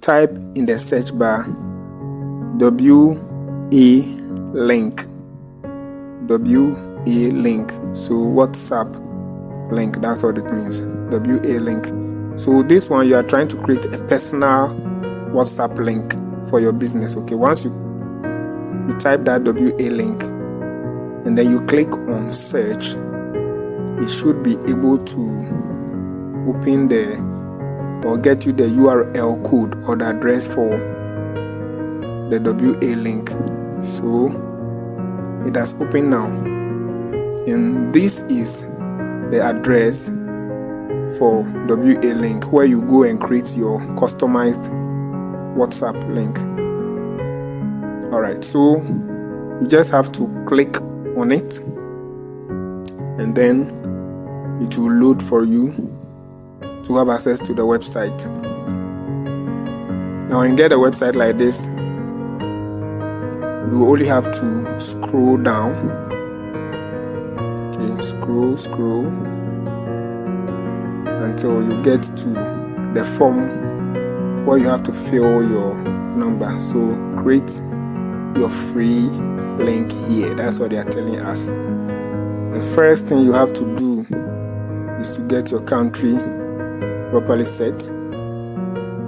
type in the search bar WA link. WA link. So WhatsApp link, that's what it means. WA link. So this one, you are trying to create a personal WhatsApp link for your business. Okay, once you type that WA link and then you click on search, it should be able to open or get you the URL code or the address for the WA link. So it has opened now, and this is the address for WA link, where you go and create your customized WhatsApp link. Alright, so you just have to click on it and then it will load for you to have access to the website. Now when you get a website like this, you only have to scroll down. Okay, scroll until you get to the form where you have to fill your number. So create your free link here. That's what they are telling us. The first thing you have to do is to get your country properly set.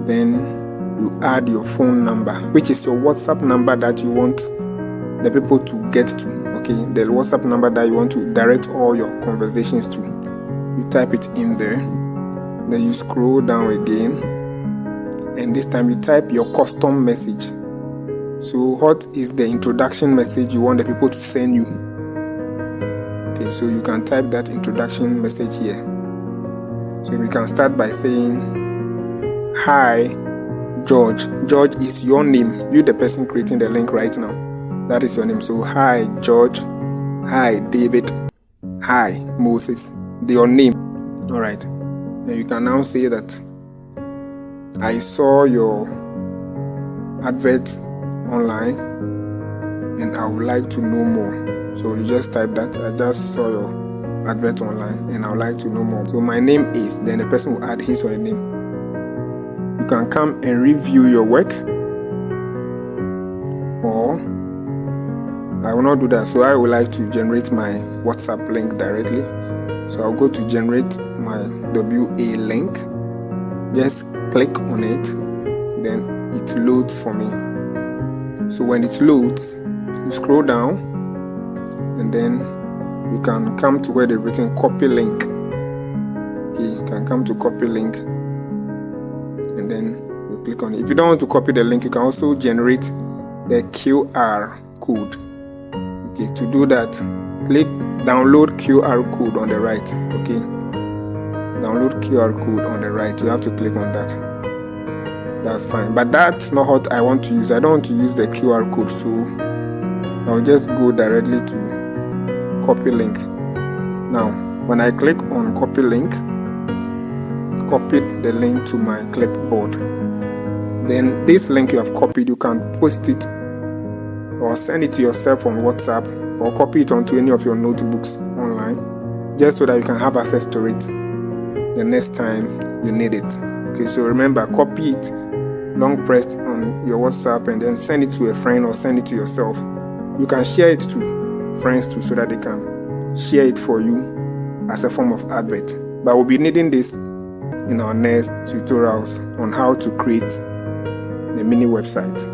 Then you add your phone number, which is your WhatsApp number that you want the people to get to. Okay, the WhatsApp number that you want to direct all your conversations to. You type it in there. Then you scroll down again, and this time you type your custom message. So what is the introduction message you want the people to send you? Okay, so you can type that introduction message here. So we can start by saying, "Hi, George." George is your name. You, the person creating the link right now. That is your name. So, "Hi, George." "Hi, David." "Hi, Moses." Your name. Alright. Then you can now say that, "I saw your advert online and I would like to know more." So you just type that, "I just saw your advert online and I would like to know more." So my name is, then the person will add his or her name. You can come and review your work, or I will not do that. So I would like to generate my WhatsApp link directly. So I'll go to generate my WA link. Just click on it, then it loads for me. So when it loads, you scroll down, and then you can come to where they've written copy link. Okay, you can come to copy link, and then you click on it. If you don't want to copy the link, you can also generate the QR code. Okay, to do that, click download QR code on the right. Okay, download QR code on the right. You have to click on that. That's fine, but that's not what I want to use. I don't want to use the QR code, so I'll just go directly to copy link. Now when I click on copy link, it copied the link to my clipboard. Then this link you have copied, you can post it or send it to yourself on WhatsApp, or copy it onto any of your notebooks online, just so that you can have access to it the next time you need it. Okay, so remember, copy it, long press on your WhatsApp, and then send it to a friend or send it to yourself. You can share it to friends too, so that they can share it for you as a form of advert. But we'll be needing this in our next tutorials on how to create the mini website.